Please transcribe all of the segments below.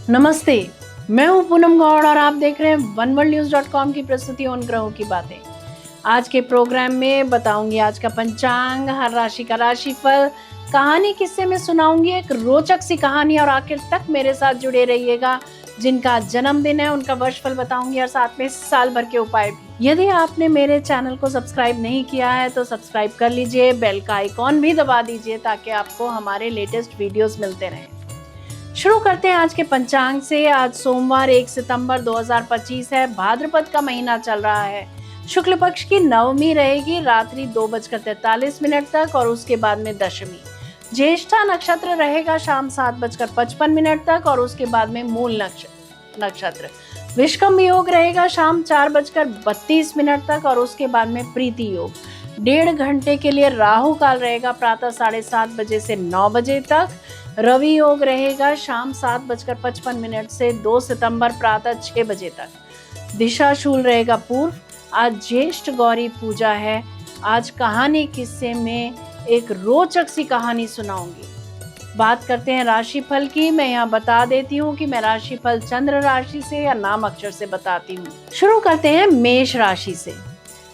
नमस्ते, मैं हूं पूनम गौड़ और आप देख रहे हैं oneworldnews.com की प्रस्तुति उन ग्रहों की बातें। आज के प्रोग्राम में बताऊंगी आज का पंचांग, हर राशि का राशिफल, कहानी किस्से में सुनाऊंगी एक रोचक सी कहानी और आखिर तक मेरे साथ जुड़े रहिएगा। जिनका जन्मदिन है उनका वर्षफल बताऊंगी और साथ में साल भर के उपाय भी। यदि आपने मेरे चैनल को सब्सक्राइब नहीं किया है तो सब्सक्राइब कर लीजिए, बेल का आइकॉन भी दबा दीजिए ताकि आपको हमारे लेटेस्ट वीडियोस मिलते रहें। शुरू करते हैं आज के पंचांग से। आज सोमवार 1 सितंबर 2025 है। भाद्रपद का महीना चल रहा है। शुक्ल पक्ष की नवमी रहेगी रात्रि 2:43 तक और उसके बाद में दशमी। ज्येष्ठा नक्षत्र रहेगा शाम 7:55 तक और उसके बाद में मूल नक्षत्र। विषकम योग रहेगा शाम 4:32 तक और उसके बाद में प्रीति योग। 1.5 घंटे के लिए राहु काल रहेगा प्रातः 7:30 बजे से 9 बजे तक। रवि योग रहेगा शाम 7:55 से 2 सितंबर प्रातः 6 बजे तक। दिशा शूल रहेगा पूर्व। आज ज्येष्ठ गौरी पूजा है। आज कहानी किस्से में एक रोचक सी कहानी सुनाऊंगी। बात करते हैं राशिफल की। मैं यहाँ बता देती हूँ कि मैं राशिफल चंद्र राशि से या नाम अक्षर से बताती हूँ। शुरू करते हैं मेष राशि से।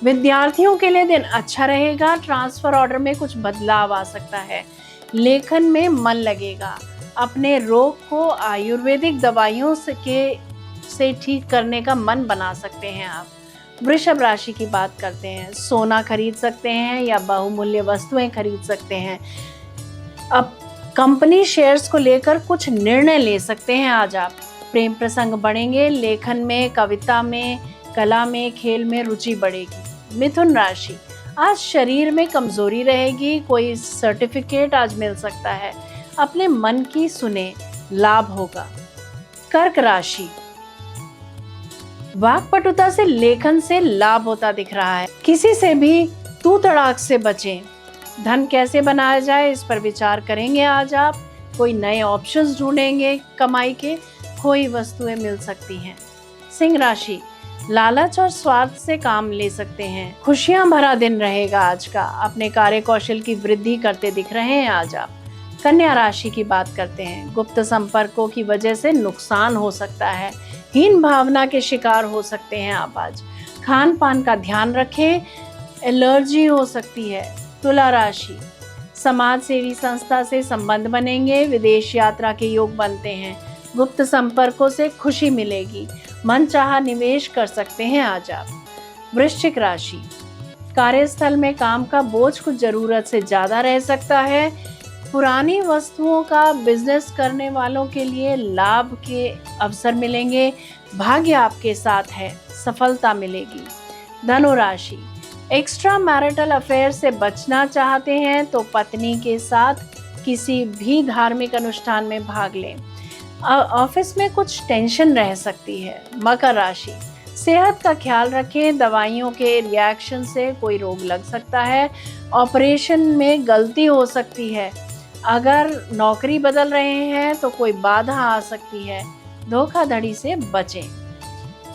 विद्यार्थियों के लिए दिन अच्छा रहेगा। ट्रांसफर ऑर्डर में कुछ बदलाव आ सकता है। लेखन में मन लगेगा। अपने रोग को आयुर्वेदिक दवाइयों से ठीक करने का मन बना सकते हैं आप। वृषभ राशि की बात करते हैं। सोना खरीद सकते हैं या बहुमूल्य वस्तुएं खरीद सकते हैं। अब कंपनी शेयर्स को लेकर कुछ निर्णय ले सकते हैं आज आप। प्रेम प्रसंग बढ़ेंगे। लेखन में, कविता में, कला में, खेल में रुचि बढ़ेगी। मिथुन राशि। आज शरीर में कमजोरी रहेगी। कोई सर्टिफिकेट आज मिल सकता है। अपने मन की सुने, लाभ होगा। कर्क राशि। वाक्पटुता से लेखन से लाभ होता दिख रहा है। किसी से भी तू तड़ाक से बचें। धन कैसे बनाया जाए इस पर विचार करेंगे आज आप। कोई नए ऑप्शंस ढूंढेंगे कमाई के। कोई वस्तुएं मिल सकती हैं। सिंह राशि। लालच और स्वार्थ से काम ले सकते हैं। खुशियां भरा दिन रहेगा आज का। अपने कार्य कौशल की वृद्धि करते दिख रहे हैं आज आप। कन्या राशि की बात करते हैं। गुप्त संपर्कों की वजह से नुकसान हो सकता है। हीन भावना के शिकार हो सकते हैं आप आज। खान पान का ध्यान रखें, एलर्जी हो सकती है। तुला राशि। समाज सेवी संस्था से संबंध बनेंगे। विदेश यात्रा के योग बनते हैं। गुप्त संपर्कों से खुशी मिलेगी। मनचाहा निवेश कर सकते हैं आज आप। वृश्चिक राशि। कार्यस्थल में काम का बोझ कुछ जरूरत से ज्यादा रह सकता है। पुरानी वस्तुओं का बिजनेस करने वालों के लिए लाभ के अवसर मिलेंगे। भाग्य आपके साथ है, सफलता मिलेगी। धनु राशि। एक्स्ट्रा मैरिटल अफेयर से बचना चाहते हैं तो पत्नी के साथ किसी भी धार्मिक अनुष्ठान में भाग लें। ऑफिस में कुछ टेंशन रह सकती है। मकर राशि। सेहत का ख्याल रखें। दवाइयों के रिएक्शन से कोई रोग लग सकता है। ऑपरेशन में गलती हो सकती है। अगर नौकरी बदल रहे हैं तो कोई बाधा आ सकती है। धोखाधड़ी से बचें।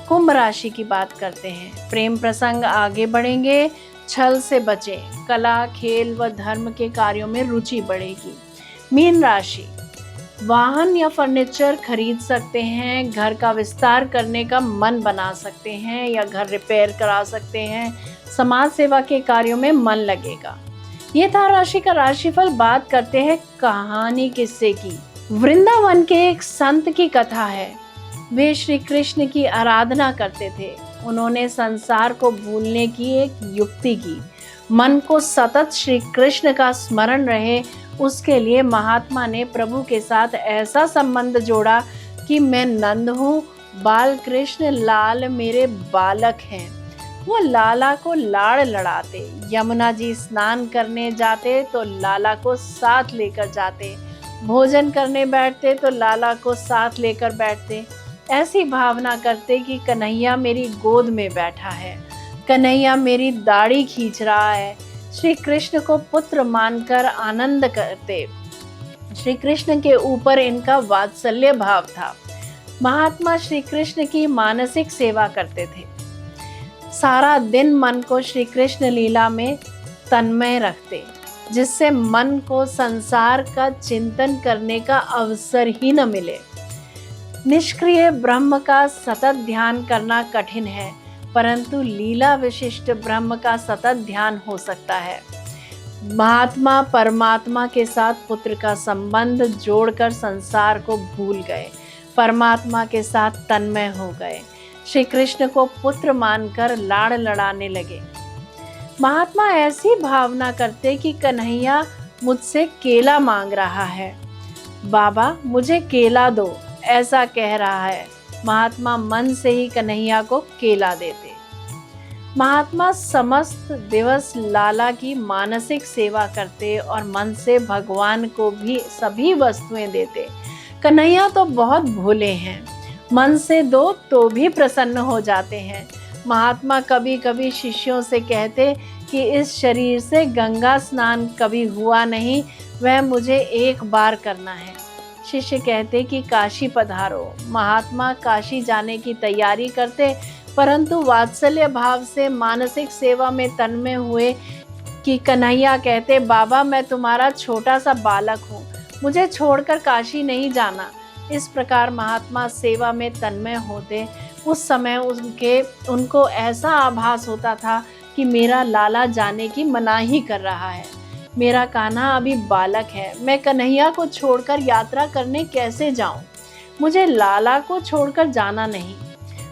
कुंभ राशि की बात करते हैं। प्रेम प्रसंग आगे बढ़ेंगे। छल से बचें। कला, खेल व धर्म के कार्यों में रुचि बढ़ेगी। मीन राशि। वाहन या फर्नीचर खरीद सकते हैं। घर का विस्तार करने का मन बना सकते हैं या घर रिपेयर करा सकते हैं। समाज सेवा के कार्यों में मन लगेगा। ये था राशि का राशिफल। बात करते हैं कहानी किस्से की। वृंदावन के एक संत की कथा है। वे श्री कृष्ण की आराधना करते थे। उन्होंने संसार को भूलने की एक युक्ति की। मन को सतत श्री कृष्ण का स्मरण रहे, उसके लिए महात्मा ने प्रभु के साथ ऐसा संबंध जोड़ा कि मैं नंद हूँ, बाल कृष्ण लाल मेरे बालक हैं। वो लाला को लाड़ लड़ाते। यमुना जी स्नान करने जाते तो लाला को साथ लेकर जाते। भोजन करने बैठते तो लाला को साथ लेकर बैठते। ऐसी भावना करते कि कन्हैया मेरी गोद में बैठा है, कन्हैया मेरी दाढ़ी खींच रहा है। श्री कृष्ण को पुत्र मानकर आनंद करते। श्री कृष्ण के ऊपर इनका वात्सल्य भाव था। महात्मा श्री कृष्ण की मानसिक सेवा करते थे। सारा दिन मन को श्री कृष्ण लीला में तन्मय रखते, जिससे मन को संसार का चिंतन करने का अवसर ही न मिले। निष्क्रिय ब्रह्म का सतत ध्यान करना कठिन है, परंतु लीला विशिष्ट ब्रह्म का सतत ध्यान हो सकता है। महात्मा परमात्मा के साथ पुत्र का संबंध जोड़कर संसार को भूल गए, परमात्मा के साथ तन्मय हो गए, श्री कृष्ण को पुत्र मानकर लाड़ लड़ाने लगे। महात्मा ऐसी भावना करते कि कन्हैया मुझसे केला मांग रहा है, बाबा मुझे केला दो, ऐसा कह रहा है। महात्मा मन से ही कन्हैया को केला देते। महात्मा समस्त दिवस लाला की मानसिक सेवा करते और मन से भगवान को भी सभी वस्तुएं देते। कन्हैया तो बहुत भोले हैं, मन से दो तो भी प्रसन्न हो जाते हैं। महात्मा कभी कभी शिष्यों से कहते कि इस शरीर से गंगा स्नान कभी हुआ नहीं, वह मुझे एक बार करना है। शिष्य कहते कि काशी पधारो। महात्मा काशी जाने की तैयारी करते, परंतु वात्सल्य भाव से मानसिक सेवा में तन्मय हुए कि कन्हैया कहते, बाबा मैं तुम्हारा छोटा सा बालक हूँ, मुझे छोड़कर काशी नहीं जाना। इस प्रकार महात्मा सेवा में तन्मय होते। उस समय उनको ऐसा आभास होता था कि मेरा लाला जाने की मनाही कर रहा है, मेरा कान्हा अभी बालक है, मैं कन्हैया को छोड़कर यात्रा करने कैसे जाऊं? मुझे लाला को छोड़कर जाना नहीं।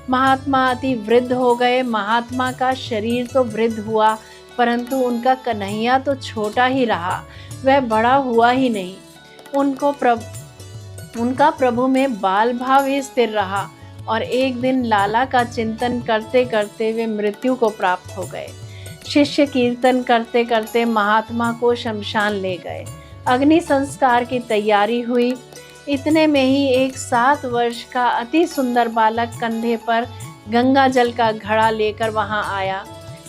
महात्मा अति वृद्ध हो गए। महात्मा का शरीर तो वृद्ध हुआ, परंतु उनका कन्हैया तो छोटा ही रहा, वह बड़ा हुआ ही नहीं। उनका प्रभु में बाल भाव ही स्थिर रहा और एक दिन लाला का चिंतन करते करते वे मृत्यु को प्राप्त हो गए। शिष्य कीर्तन करते करते महात्मा को शमशान ले गए। अग्नि संस्कार की तैयारी हुई। इतने में ही एक 7 वर्ष का अति सुंदर बालक कंधे पर गंगा जल का घड़ा लेकर वहां आया।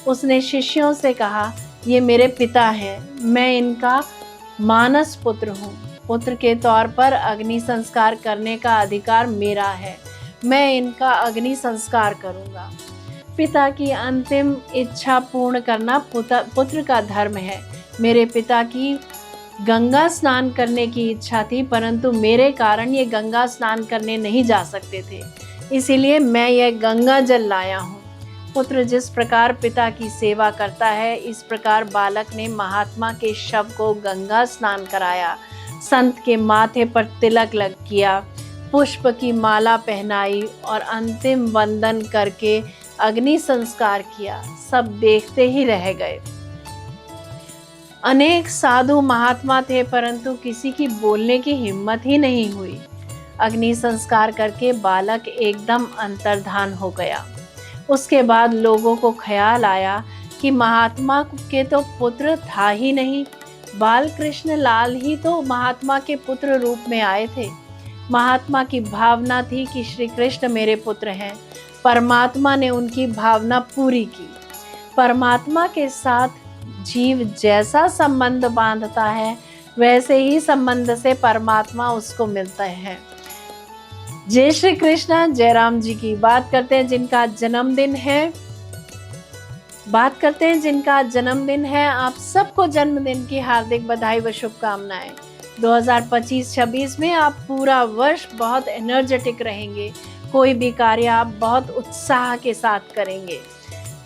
उसने शिष्यों से कहा, ये मेरे पिता हैं, मैं इनका मानस पुत्र हूँ। पुत्र के तौर पर अग्नि संस्कार करने का अधिकार मेरा है, मैं इनका अग्नि संस्कार करूँगा। पिता की अंतिम इच्छा पूर्ण करना पुत्र का धर्म है। मेरे पिता की गंगा स्नान करने की इच्छा थी, परंतु मेरे कारण ये गंगा स्नान करने नहीं जा सकते थे, इसीलिए मैं यह गंगा जल लाया हूँ। पुत्र जिस प्रकार पिता की सेवा करता है, इस प्रकार बालक ने महात्मा के शव को गंगा स्नान कराया, संत के माथे पर तिलक लग किया, पुष्प की माला पहनाई और अंतिम वंदन करके अग्नि संस्कार किया। सब देखते ही रह गए। अनेक साधु महात्मा थे, परंतु किसी की बोलने की हिम्मत ही नहीं हुई। अग्नि संस्कार करके बालक एकदम अंतर्धान हो गया। उसके बाद लोगों को ख्याल आया कि महात्मा के तो पुत्र था ही नहीं, बाल कृष्ण लाल ही तो महात्मा के पुत्र रूप में आए थे। महात्मा की भावना थी कि श्री कृष्ण मेरे पुत्र हैं। परमात्मा ने उनकी भावना पूरी की। परमात्मा के साथ जीव जैसा संबंध बांधता है, वैसे ही संबंध से परमात्मा उसको मिलता है। जय श्री कृष्ण। जयराम जी की बात करते हैं जिनका जन्मदिन है। आप सबको जन्मदिन की हार्दिक बधाई व शुभकामनाएं। 2025-26 में आप पूरा वर्ष बहुत एनर्जेटिक रहेंगे। कोई भी कार्य आप बहुत उत्साह के साथ करेंगे।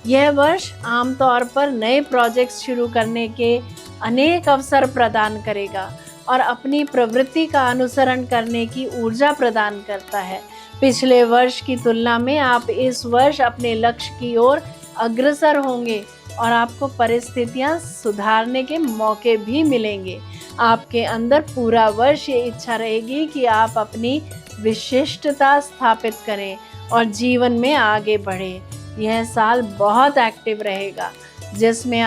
यह वर्ष आमतौर पर नए प्रोजेक्ट्स शुरू करने के अनेक अवसर प्रदान करेगा और अपनी प्रवृत्ति का अनुसरण करने की ऊर्जा प्रदान करता है। पिछले वर्ष की तुलना में आप इस वर्ष अपने लक्ष्य की ओर अग्रसर होंगे और आपको परिस्थितियां सुधारने के मौके भी मिलेंगे। आपके अंदर पूरा वर्ष ये इच्छा रहेगी कि आप अपनी विशिष्टता स्थापित करें और जीवन में आगे बढ़ें। यह साल बहुत एक्टिव रहेगा, जिसमें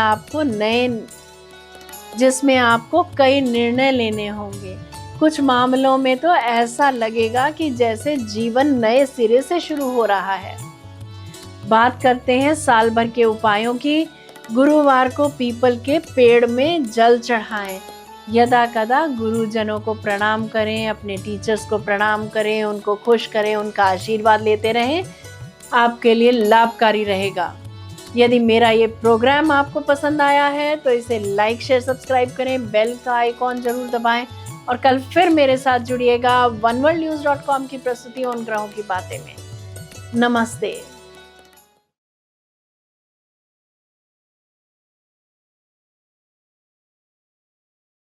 आपको कई निर्णय लेने होंगे। कुछ मामलों में तो ऐसा लगेगा कि जैसे जीवन नए सिरे से शुरू हो रहा है। बात करते हैं साल भर के उपायों की। गुरुवार को पीपल के पेड़ में जल चढ़ाएं। यदा कदा गुरुजनों को प्रणाम करें, अपने टीचर्स को प्रणाम करें, उनको खुश करें, उनका आशीर्वाद लेते रहें। आपके लिए लाभकारी रहेगा। यदि मेरा ये प्रोग्राम आपको पसंद आया है तो इसे लाइक शेयर सब्सक्राइब करें, बेल का आइकॉन जरूर दबाएं और कल फिर मेरे साथ जुड़िएगा oneworldnews.com की प्रस्तुति उन ग्रहों की बातें में। नमस्ते।